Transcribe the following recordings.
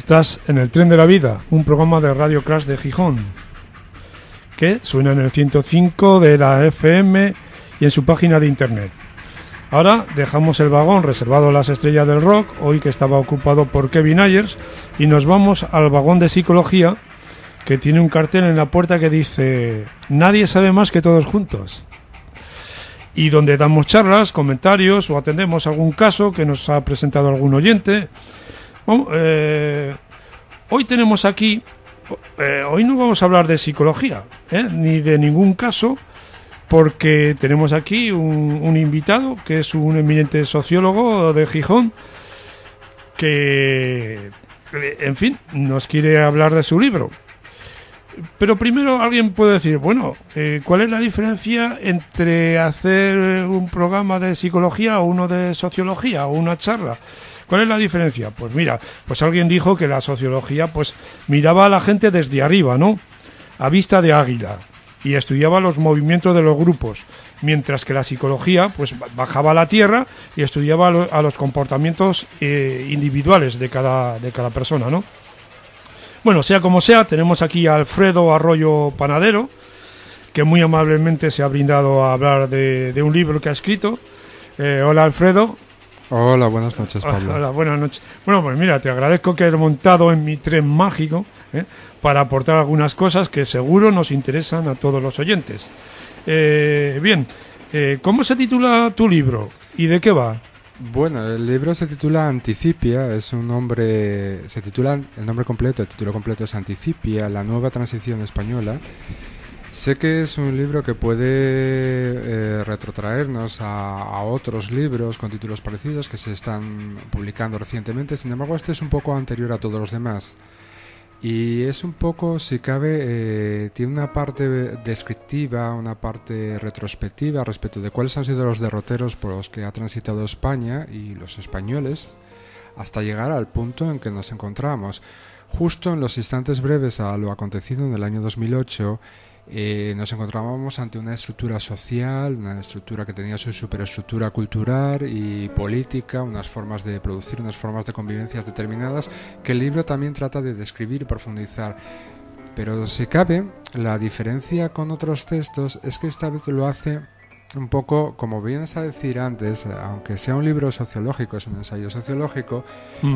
Estás en el Tren de la Vida, un programa de Radio Crash de Gijón, que suena en el 105 de la FM y en su página de internet. Ahora dejamos el vagón reservado a las estrellas del rock, hoy que estaba ocupado por Kevin Ayers, y nos vamos al vagón de psicología, que tiene un cartel en la puerta que dice "Nadie sabe más que todos juntos", y donde damos charlas, comentarios o atendemos algún caso que nos ha presentado algún oyente. Hoy tenemos aquí, hoy no vamos a hablar de psicología, ni de ningún caso, porque tenemos aquí un invitado que es un eminente sociólogo de Gijón que, en fin, nos quiere hablar de su libro. Pero primero alguien puede decir, bueno, ¿cuál es la diferencia entre hacer un programa de psicología o uno de sociología o una charla? ¿Cuál es la diferencia? Pues mira, pues alguien dijo que la sociología pues miraba a la gente desde arriba, ¿no? A vista de águila, y estudiaba los movimientos de los grupos, mientras que la psicología pues bajaba a la tierra y estudiaba a los comportamientos individuales de cada persona, ¿no? Bueno, sea como sea, tenemos aquí a Alfredo Arroyo Panadero, que muy amablemente se ha brindado a hablar de un libro que ha escrito. Hola, Alfredo. Hola, buenas noches, Pablo. Hola, buenas noches. Bueno, pues mira, te agradezco que hayas montado en mi tren mágico para aportar algunas cosas que seguro nos interesan a todos los oyentes. Bien, ¿cómo se titula tu libro y de qué va? Bueno, el libro se titula Anticipia, es un nombre, se titula, el nombre completo, el título completo es Anticipia, la nueva transición española. Sé que es un libro que puede retrotraernos a otros libros con títulos parecidos que se están publicando recientemente, sin embargo este es un poco anterior a todos los demás. Y es un poco, si cabe, tiene una parte descriptiva, una parte retrospectiva respecto de cuáles han sido los derroteros por los que ha transitado España y los españoles hasta llegar al punto en que nos encontramos. Justo en los instantes breves a lo acontecido en el año 2008, nos encontrábamos ante una estructura social, una estructura que tenía su superestructura cultural y política, unas formas de producir, unas formas de convivencias determinadas que el libro también trata de describir y profundizar. Pero si cabe, la diferencia con otros textos es que esta vez lo hace un poco, como vienes a decir antes, aunque sea un libro sociológico, es un ensayo sociológico,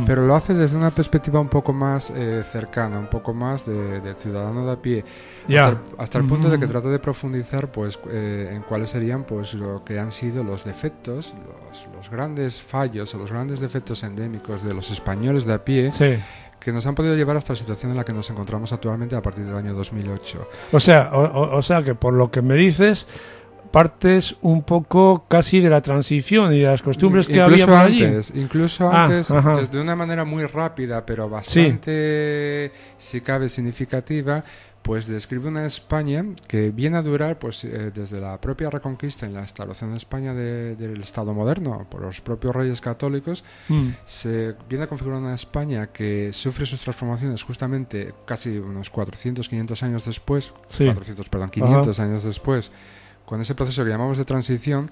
pero lo hace desde una perspectiva un poco más cercana, un poco más del ciudadano de a pie, hasta el punto de que trata de profundizar pues en cuáles serían pues lo que han sido los defectos, los grandes fallos o los grandes defectos endémicos de los españoles de a pie, sí, que nos han podido llevar hasta la situación en la que nos encontramos actualmente a partir del año 2008. O sea que por lo que me dices, partes un poco casi de la transición y de las costumbres que había por allí. Incluso antes, de una manera muy rápida, pero bastante, si cabe, significativa, pues describe una España que viene a durar pues desde la propia Reconquista en la instalación en España del Estado moderno por los propios reyes católicos. Se viene a configurar una España que sufre sus transformaciones justamente casi unos 500 años después, 500 años después, con ese proceso que llamamos de transición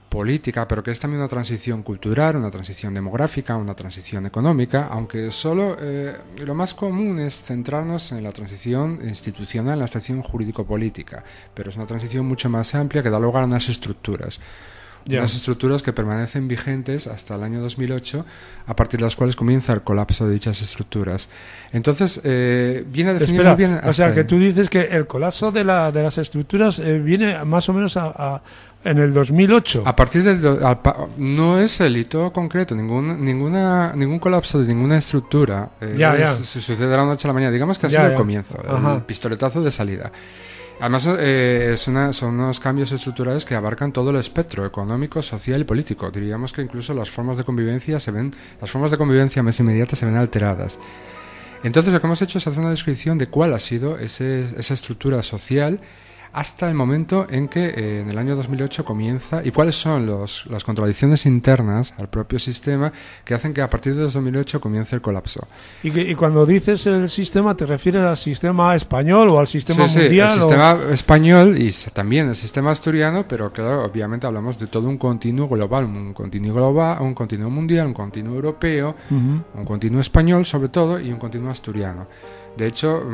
política, pero que es también una transición cultural, una transición demográfica, una transición económica, aunque solo lo más común es centrarnos en la transición institucional, en la transición jurídico-política, pero es una transición mucho más amplia que da lugar a unas estructuras. Unas estructuras que permanecen vigentes hasta el año 2008, a partir de las cuales comienza el colapso de dichas estructuras. Entonces, viene a definir muy bien... O sea, que tú dices que el colapso de las estructuras viene más o menos en el 2008. A partir del... no es el hito concreto, ningún colapso de ninguna estructura. Se sucede de la noche a la mañana. Digamos que ha sido el comienzo, el pistoletazo de salida. Además, son unos cambios estructurales que abarcan todo el espectro económico, social y político. Diríamos que incluso las formas de convivencia más inmediatas se ven alteradas. Entonces, lo que hemos hecho es hacer una descripción de cuál ha sido esa estructura social hasta el momento en que en el año 2008 comienza, y cuáles son las contradicciones internas al propio sistema que hacen que a partir de 2008 comience el colapso. Y cuando dices el sistema, ¿te refieres al sistema español o al sistema mundial? Sí, el sistema español y también el sistema asturiano, pero claro, obviamente hablamos de todo un continuo global, un continuo mundial, un continuo europeo, un continuo español sobre todo y un continuo asturiano. De hecho,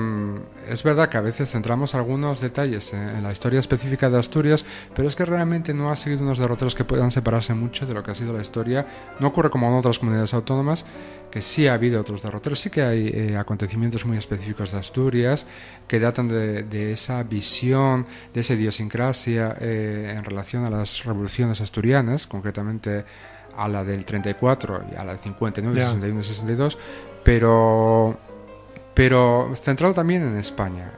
es verdad que a veces centramos algunos detalles en la historia específica de Asturias, pero es que realmente no ha seguido unos derroteros que puedan separarse mucho de lo que ha sido la historia. No ocurre como en otras comunidades autónomas, que sí ha habido otros derroteros, sí que hay acontecimientos muy específicos de Asturias que datan de esa visión, de esa idiosincrasia en relación a las revoluciones asturianas, concretamente a la del 34 y a la del 59, 61 y 62, pero centrado también en España.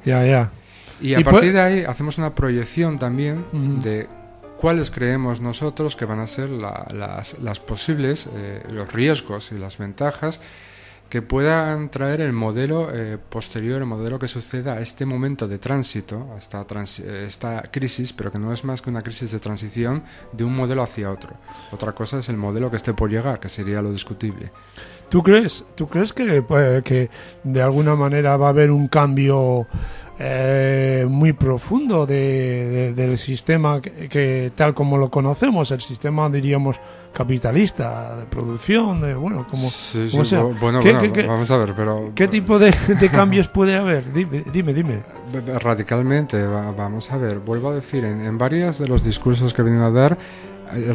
Y a partir de ahí hacemos una proyección también de cuáles creemos nosotros que van a ser las posibles, los riesgos y las ventajas que puedan traer el modelo posterior, el modelo que suceda a este momento de tránsito, a esta crisis, pero que no es más que una crisis de transición de un modelo hacia otro. Otra cosa es el modelo que esté por llegar, que sería lo discutible. ¿Tú crees que de alguna manera va a haber un cambio muy profundo del sistema que tal como lo conocemos, el sistema, diríamos, capitalista, de producción, como sea? Vamos a ver, pero... ¿Qué tipo de cambios puede haber? Dime. Radicalmente, vamos a ver, vuelvo a decir, en varios de los discursos que he venido a dar,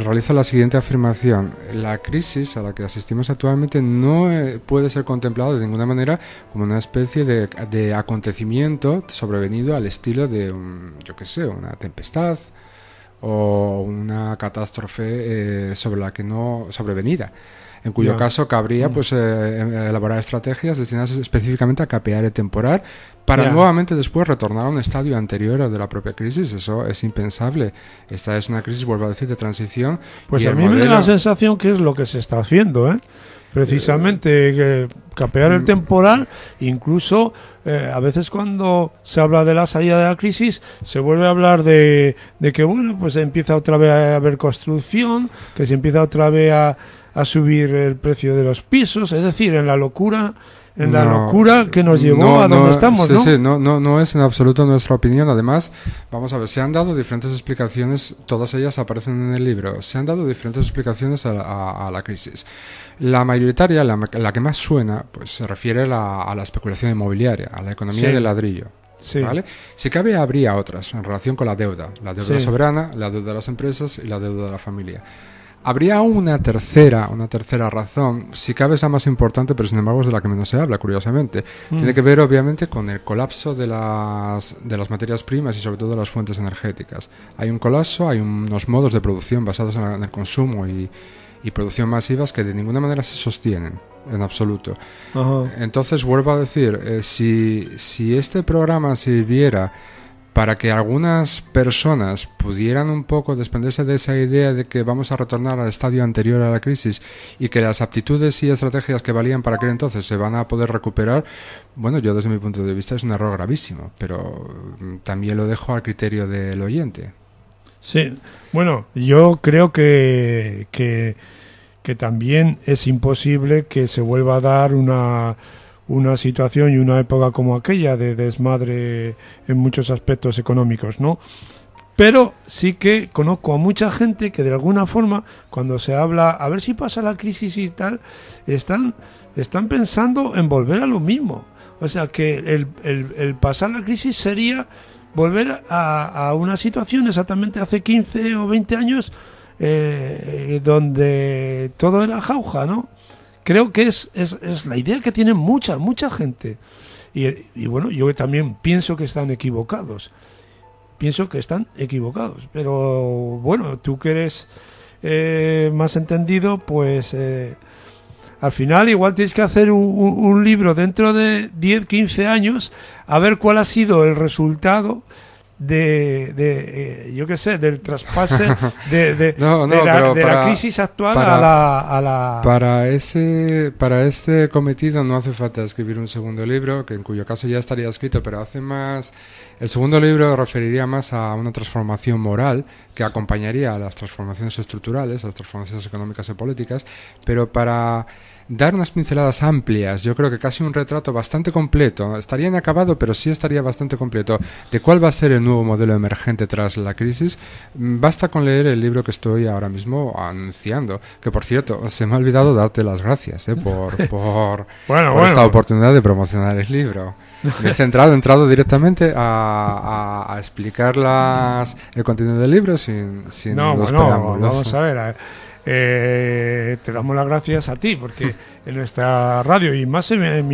realizo la siguiente afirmación: la crisis a la que asistimos actualmente no puede ser contemplada de ninguna manera como una especie de acontecimiento sobrevenido al estilo de una tempestad o una catástrofe sobrevenida, en cuyo caso cabría elaborar estrategias destinadas específicamente a capear el temporal para nuevamente después retornar a un estadio anterior de la propia crisis. Eso es impensable. Esta es una crisis, vuelvo a decir, de transición. Pues a mí me da la sensación que es lo que se está haciendo, precisamente capear el temporal. Incluso a veces cuando se habla de la salida de la crisis se vuelve a hablar de que pues empieza otra vez a haber construcción, que se empieza otra vez a subir el precio de los pisos, es decir, en la locura que nos llevó a donde estamos, ¿no? No es en absoluto nuestra opinión. Además, vamos a ver, se han dado diferentes explicaciones, todas ellas aparecen en el libro, se han dado diferentes explicaciones a la crisis. La mayoritaria, la que más suena, pues se refiere a la especulación inmobiliaria, a la economía del ladrillo. Sí. ¿Vale? Si cabe, habría otras en relación con la deuda soberana, la deuda de las empresas y la deuda de la familia. Habría una tercera razón, si cabe es la más importante, pero sin embargo es de la que menos se habla, curiosamente. Tiene que ver, obviamente, con el colapso de las materias primas y sobre todo de las fuentes energéticas. Hay un colapso, hay unos modos de producción basados en el consumo y producción masivas que de ninguna manera se sostienen, en absoluto. Entonces, vuelvo a decir, si este programa sirviera para que algunas personas pudieran un poco desprenderse de esa idea de que vamos a retornar al estadio anterior a la crisis y que las aptitudes y estrategias que valían para aquel entonces se van a poder recuperar, bueno, yo desde mi punto de vista es un error gravísimo, pero también lo dejo al criterio del oyente. Sí, bueno, yo creo que también es imposible que se vuelva a dar una situación y una época como aquella de desmadre en muchos aspectos económicos, ¿no? Pero sí que conozco a mucha gente que de alguna forma, cuando se habla, a ver si pasa la crisis y tal, están pensando en volver a lo mismo. O sea, que el pasar la crisis sería volver a una situación exactamente hace 15 o 20 años donde todo era jauja, ¿no? Creo que es la idea que tiene mucha gente. Y bueno, yo también pienso que están equivocados. Pero bueno, tú que eres más entendido, pues al final igual tienes que hacer un libro dentro de 10, 15 años a ver cuál ha sido el resultado yo qué sé, del traspase de la crisis actual a la... Para este cometido no hace falta escribir un segundo libro, que en cuyo caso ya estaría escrito, pero el segundo libro referiría más a una transformación moral que acompañaría a las transformaciones estructurales, a las transformaciones económicas y políticas, pero para dar unas pinceladas amplias, yo creo que casi un retrato bastante completo, estaría inacabado, pero sí estaría bastante completo, de cuál va a ser el nuevo modelo emergente tras la crisis. Basta con leer el libro que estoy ahora mismo anunciando, que por cierto, se me ha olvidado darte las gracias por esta oportunidad de promocionar el libro. Me he entrado directamente a explicar el contenido del libro sin los preámbulos. Vamos a ver. Te damos las gracias a ti, porque en nuestra radio y más en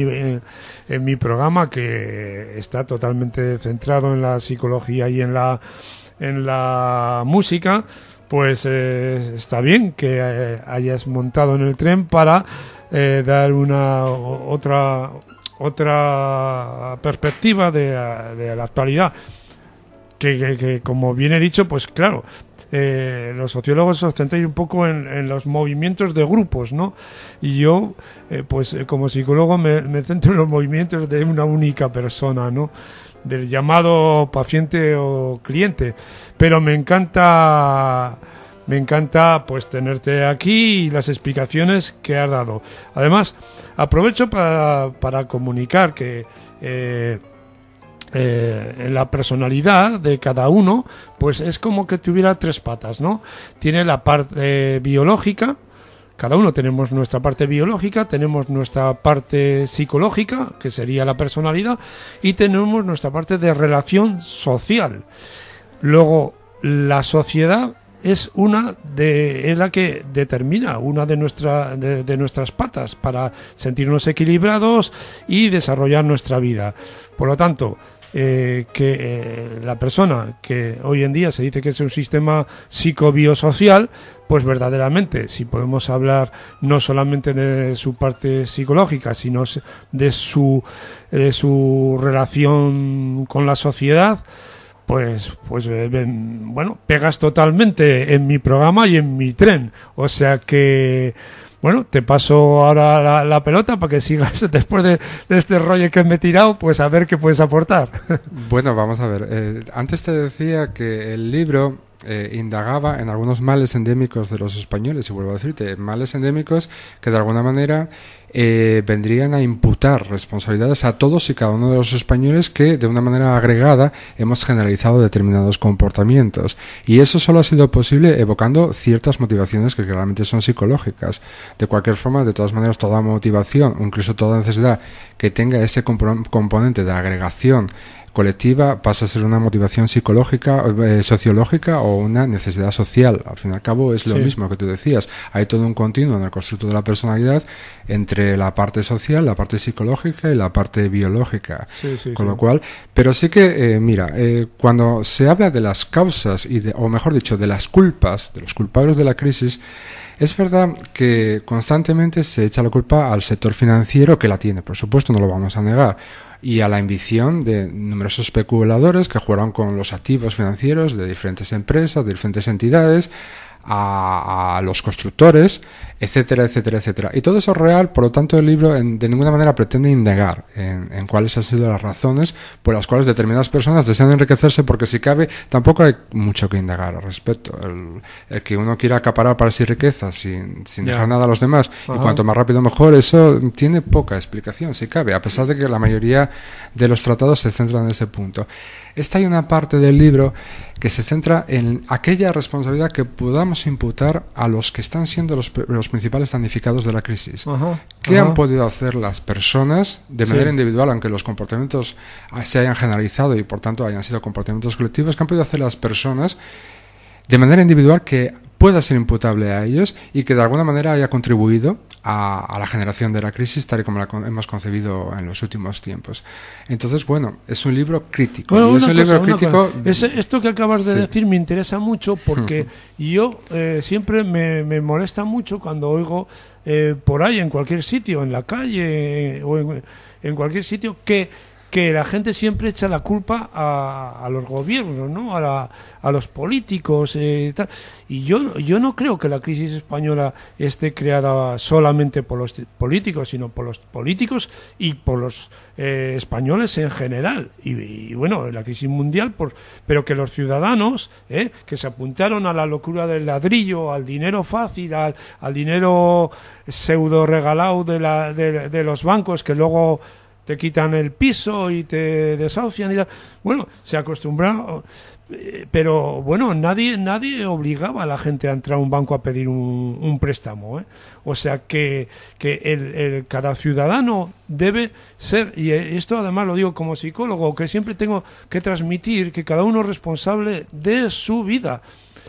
mi programa, que está totalmente centrado en la psicología y en la música, pues está bien que hayas montado en el tren para dar otra perspectiva de la actualidad, que como bien he dicho, pues claro, los sociólogos os centráis un poco en los movimientos de grupos, ¿no? Y yo, como psicólogo me centro en los movimientos de una única persona, ¿no? Del llamado paciente o cliente. Pero me encanta pues tenerte aquí y las explicaciones que has dado. Además, aprovecho para comunicar que en la personalidad de cada uno, pues es como que tuviera tres patas, ¿no? Tiene la parte biológica, cada uno tenemos nuestra parte biológica, tenemos nuestra parte psicológica, que sería la personalidad, y tenemos nuestra parte de relación social. Luego, la sociedad es la que determina una de nuestras patas para sentirnos equilibrados y desarrollar nuestra vida. Por lo tanto, la persona, que hoy en día se dice que es un sistema psicobiosocial, pues verdaderamente, si podemos hablar no solamente de su parte psicológica, sino de su relación con la sociedad, pues bueno, pegas totalmente en mi programa y en mi tren. O sea que, bueno, te paso ahora la pelota para que sigas después de este rollo que me he tirado, pues a ver qué puedes aportar. Bueno, vamos a ver. Antes te decía que el libro indagaba en algunos males endémicos de los españoles, y vuelvo a decirte, males endémicos que de alguna manera vendrían a imputar responsabilidades a todos y cada uno de los españoles que de una manera agregada hemos generalizado determinados comportamientos, y eso solo ha sido posible evocando ciertas motivaciones que claramente son psicológicas. De cualquier forma, de todas maneras, toda motivación, incluso toda necesidad que tenga ese componente de agregación colectiva pasa a ser una motivación psicológica, sociológica, o una necesidad social. Al fin y al cabo es lo mismo que tú decías. Hay todo un continuo en el constructo de la personalidad entre la parte social, la parte psicológica y la parte biológica. Con lo cual, pero sí que, cuando se habla de las causas o mejor dicho, de las culpas, de los culpables de la crisis, es verdad que constantemente se echa la culpa al sector financiero, que la tiene, por supuesto, no lo vamos a negar, y a la ambición de numerosos especuladores que jugaron con los activos financieros de diferentes empresas, de diferentes entidades, a los constructores, etcétera, etcétera, etcétera. Y todo eso es real, por lo tanto el libro de ninguna manera pretende indagar en cuáles han sido las razones por las cuales determinadas personas desean enriquecerse, porque si cabe tampoco hay mucho que indagar al respecto. El que uno quiera acaparar para sí riqueza sin dejar nada a los demás, y cuanto más rápido mejor, eso tiene poca explicación, si cabe, a pesar de que la mayoría de los tratados se centran en ese punto. Esta hay una parte del libro que se centra en aquella responsabilidad que podamos imputar a los que están siendo los principales damnificados de la crisis. ¿Qué han podido hacer las personas de manera individual, aunque los comportamientos se hayan generalizado y por tanto hayan sido comportamientos colectivos? ¿Qué han podido hacer las personas de manera individual que pueda ser imputable a ellos y que de alguna manera haya contribuido a la generación de la crisis tal y como la hemos concebido en los últimos tiempos? Entonces, bueno, es un libro crítico. Bueno, y es un libro crítico. Esto que acabas de decir me interesa mucho, porque yo siempre me molesta mucho cuando oigo por ahí, en cualquier sitio, en la calle o en cualquier sitio, que que la gente siempre echa la culpa a los gobiernos, ¿no? A los políticos, tal. Y yo no creo que la crisis española esté creada solamente por los políticos, sino por los políticos y por los españoles en general. Y bueno, la crisis mundial, pero que los ciudadanos, que se apuntaron a la locura del ladrillo, al dinero fácil, al dinero pseudo regalado de los bancos, que luego te quitan el piso y te desahucian y tal. Bueno, se acostumbraron, pero bueno, nadie obligaba a la gente a entrar a un banco a pedir un préstamo, O sea que cada ciudadano debe ser, y esto además lo digo como psicólogo, que siempre tengo que transmitir que cada uno es responsable de su vida.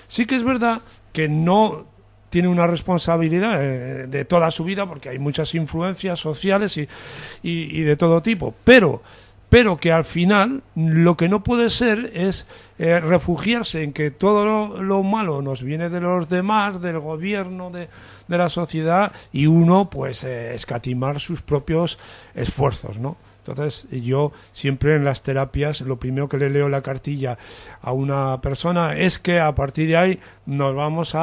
Sí que es verdad que no tiene una responsabilidad de toda su vida, porque hay muchas influencias sociales y de todo tipo, pero que al final lo que no puede ser es refugiarse en que todo lo malo nos viene de los demás, del gobierno, de la sociedad, y uno pues escatimar sus propios esfuerzos, ¿no? Entonces, yo siempre en las terapias, lo primero que le leo la cartilla a una persona es que a partir de ahí nos vamos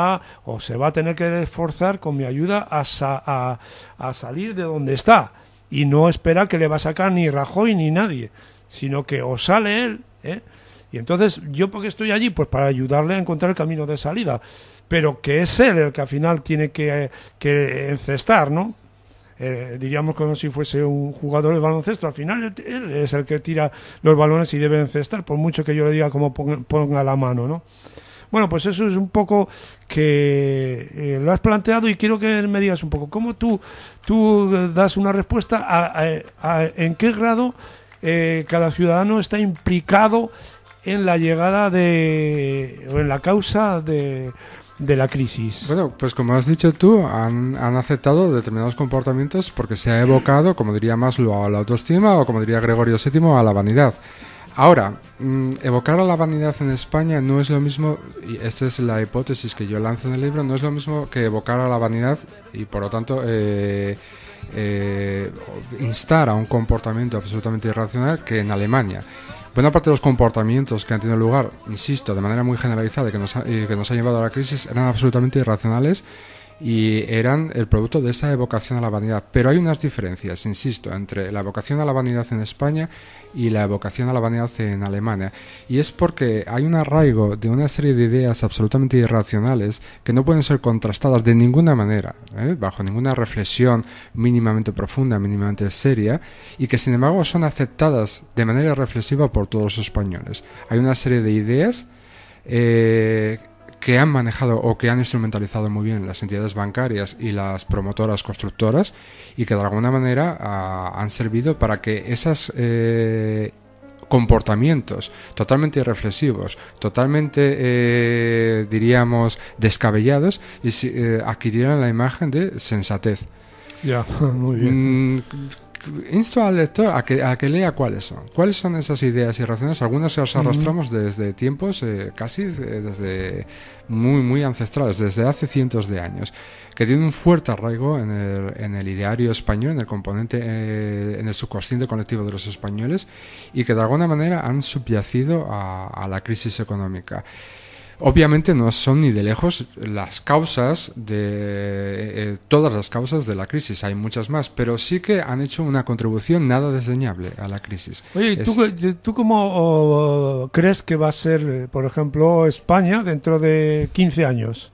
o se va a tener que esforzar con mi ayuda a salir de donde está. Y no espera que le va a sacar ni Rajoy ni nadie, sino que o sale él, Y entonces, ¿yo por qué estoy allí? Pues para ayudarle a encontrar el camino de salida. Pero que es él el que al final tiene que encestar, ¿no? Diríamos como si fuese un jugador de baloncesto. Al final él es el que tira los balones y debe encestar, por mucho que yo le diga cómo ponga la mano, ¿no? Bueno, pues eso es un poco que lo has planteado, y quiero que me digas un poco cómo tú das una respuesta en qué grado cada ciudadano está implicado en la llegada o en la causa de la crisis. Bueno, pues como has dicho tú, han aceptado determinados comportamientos porque se ha evocado, como diría Maslow, a la autoestima, o como diría Gregorio VII, a la vanidad. Ahora, evocar a la vanidad en España no es lo mismo, y esta es la hipótesis que yo lanzo en el libro, no es lo mismo que evocar a la vanidad y por lo tanto instar a un comportamiento absolutamente irracional que en Alemania. Buena parte de los comportamientos que han tenido lugar, insisto, de manera muy generalizada, que nos ha llevado a la crisis, eran absolutamente irracionales y eran el producto de esa evocación a la vanidad. Pero hay unas diferencias, insisto, entre la evocación a la vanidad en España y la evocación a la vanidad en Alemania. Y es porque hay un arraigo de una serie de ideas absolutamente irracionales que no pueden ser contrastadas de ninguna manera, bajo ninguna reflexión mínimamente profunda, mínimamente seria, y que sin embargo son aceptadas de manera reflexiva por todos los españoles. Hay una serie de ideas que han manejado o que han instrumentalizado muy bien las entidades bancarias y las promotoras constructoras, y que de alguna manera han servido para que esos comportamientos totalmente irreflexivos, totalmente, diríamos, descabellados, adquirieran la imagen de sensatez. Ya, muy bien. Insto al lector a que lea cuáles son esas ideas irracionales. Algunas las arrastramos desde tiempos casi desde muy muy ancestrales, desde hace cientos de años, que tienen un fuerte arraigo en el ideario español, en el componente, en el subconsciente colectivo de los españoles, y que de alguna manera han subyacido a la crisis económica. Obviamente no son ni de lejos las causas todas las causas de la crisis, hay muchas más, pero sí que han hecho una contribución nada desdeñable a la crisis. Oye, ¿tú cómo crees que va a ser, por ejemplo, España dentro de 15 años?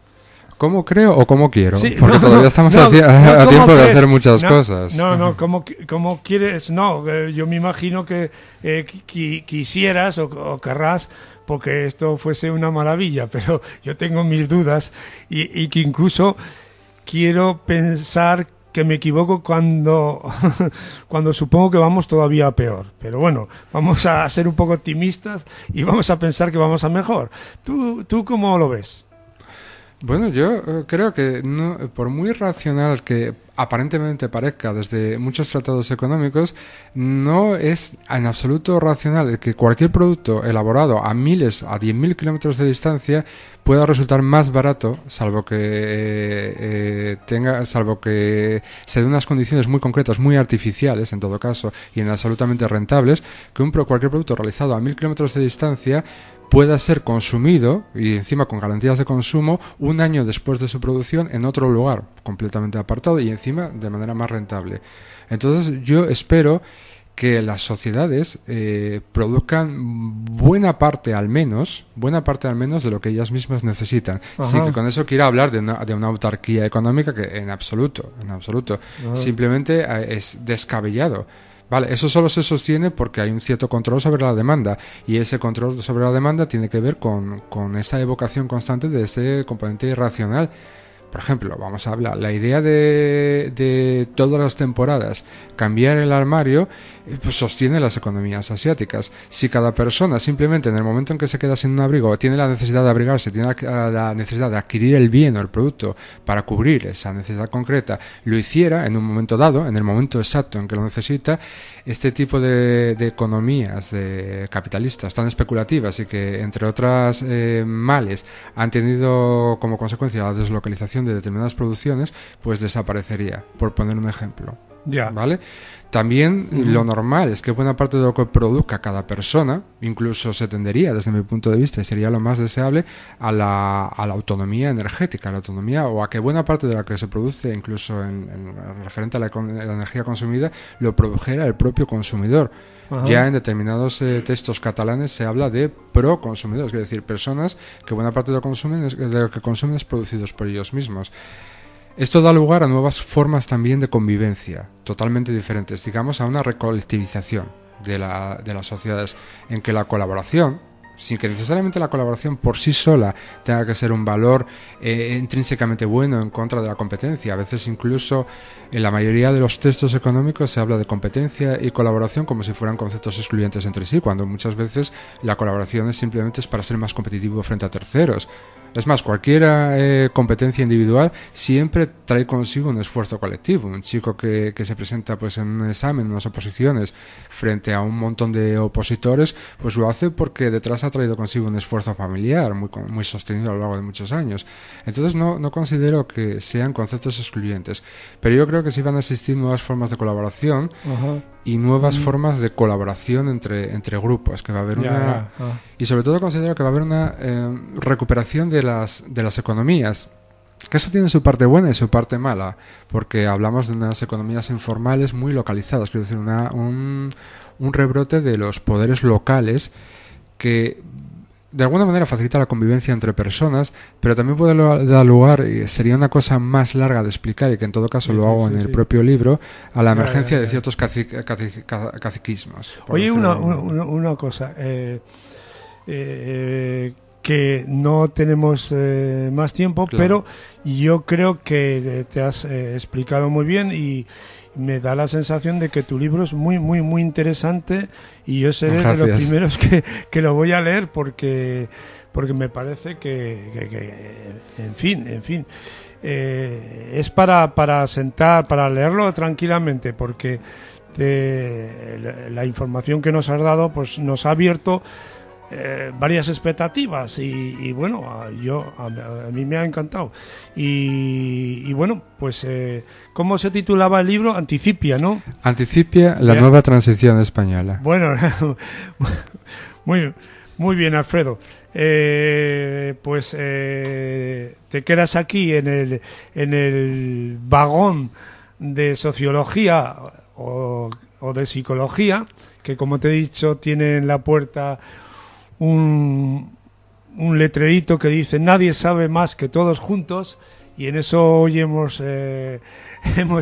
¿Cómo creo o cómo quiero? Sí, porque todavía estamos a tiempo de hacer muchas cosas. ¿Cómo quieres? No, yo me imagino que quisieras o querrás porque esto fuese una maravilla, pero yo tengo mis dudas y que incluso quiero pensar que me equivoco cuando supongo que vamos todavía peor. Pero bueno, vamos a ser un poco optimistas y vamos a pensar que vamos a mejor. ¿Tú cómo lo ves? Bueno, yo creo que no, por muy racional que aparentemente parezca desde muchos tratados económicos, no es en absoluto racional que cualquier producto elaborado a 10.000 kilómetros de distancia pueda resultar más barato, salvo que se den unas condiciones muy concretas, muy artificiales en todo caso, y en absolutamente rentables, que cualquier producto realizado a 1.000 kilómetros de distancia pueda ser consumido, y encima con garantías de consumo, un año después de su producción en otro lugar, completamente apartado, y encima de manera más rentable. Entonces yo espero que las sociedades produzcan buena parte al menos de lo que ellas mismas necesitan. Ajá. Sí, que con eso quiero hablar de una autarquía económica, que en absoluto. Ajá. Simplemente es descabellado. Vale, eso solo se sostiene porque hay un cierto control sobre la demanda, y ese control sobre la demanda tiene que ver con esa evocación constante de ese componente irracional. Por ejemplo, vamos a hablar, la idea de todas las temporadas cambiar el armario, pues sostiene las economías asiáticas. Si cada persona simplemente en el momento en que se queda sin un abrigo tiene la necesidad de abrigarse, tiene la necesidad de adquirir el bien o el producto para cubrir esa necesidad concreta, lo hiciera en un momento dado, en el momento exacto en que lo necesita, este tipo de economías capitalistas tan especulativas y que, entre otras males, han tenido como consecuencia la deslocalización de determinadas producciones, pues desaparecería, por poner un ejemplo. Ya. ¿Vale? También lo normal es que buena parte de lo que produzca cada persona, incluso se tendería, desde mi punto de vista, y sería lo más deseable, a la autonomía energética, a la autonomía, o a que buena parte de lo que se produce, incluso en referente a la energía consumida, lo produjera el propio consumidor. Ajá. Ya en determinados textos catalanes se habla de pro-consumidores, es decir, personas que buena parte de lo que consumen es producidos por ellos mismos. Esto da lugar a nuevas formas también de convivencia, totalmente diferentes, digamos a una recolectivización de las sociedades, en que la colaboración, sin que necesariamente la colaboración por sí sola tenga que ser un valor intrínsecamente bueno en contra de la competencia. A veces incluso en la mayoría de los textos económicos se habla de competencia y colaboración como si fueran conceptos excluyentes entre sí, cuando muchas veces la colaboración simplemente es para ser más competitivo frente a terceros. Es más, cualquier competencia individual siempre trae consigo un esfuerzo colectivo. Un chico que se presenta pues en un examen, en unas oposiciones, frente a un montón de opositores, pues lo hace porque detrás ha traído consigo un esfuerzo familiar muy sostenido a lo largo de muchos años. Entonces no considero que sean conceptos excluyentes, pero yo creo que sí van a existir nuevas formas de colaboración. Ajá. Y nuevas formas de colaboración entre grupos, que va a haber y sobre todo considero que va a haber una recuperación de las economías, que eso tiene su parte buena y su parte mala, porque hablamos de unas economías informales muy localizadas, quiero decir, un rebrote de los poderes locales que de alguna manera facilita la convivencia entre personas, pero también puede dar lugar, y sería una cosa más larga de explicar, y que en todo caso lo hago en el propio libro, a la emergencia de ciertos caciquismos. Oye, una cosa, que no tenemos más tiempo, claro, pero yo creo que te has explicado muy bien, y me da la sensación de que tu libro es muy, muy, muy interesante, y yo seré de los primeros que lo voy a leer porque me parece que en fin, es para sentar, para leerlo tranquilamente, porque la información que nos has dado pues nos ha abierto varias expectativas, y bueno, a mí me ha encantado, y bueno, pues ¿cómo se titulaba el libro? Anticipia, ¿no? Anticipia, la nueva transición española. Bueno, muy bien, Alfredo. Pues te quedas aquí en el vagón de sociología o de psicología, que como te he dicho tiene en la puerta un letrerito que dice: nadie sabe más que todos juntos, y en eso hoy hemos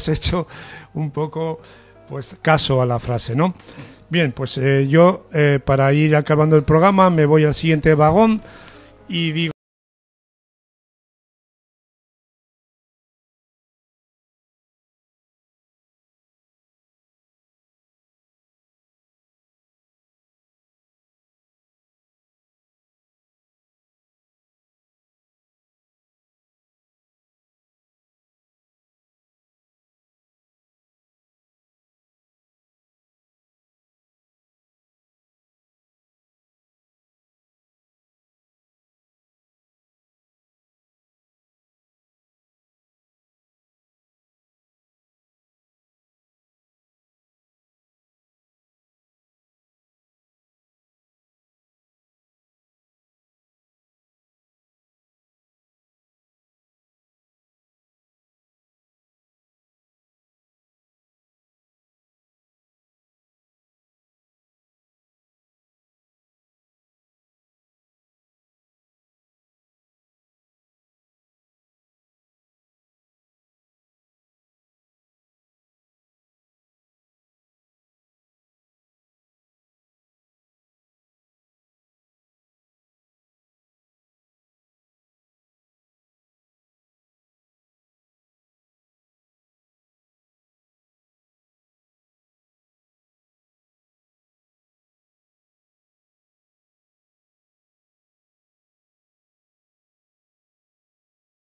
hecho un poco pues caso a la frase, ¿no? Bien, pues yo para ir acabando el programa me voy al siguiente vagón y digo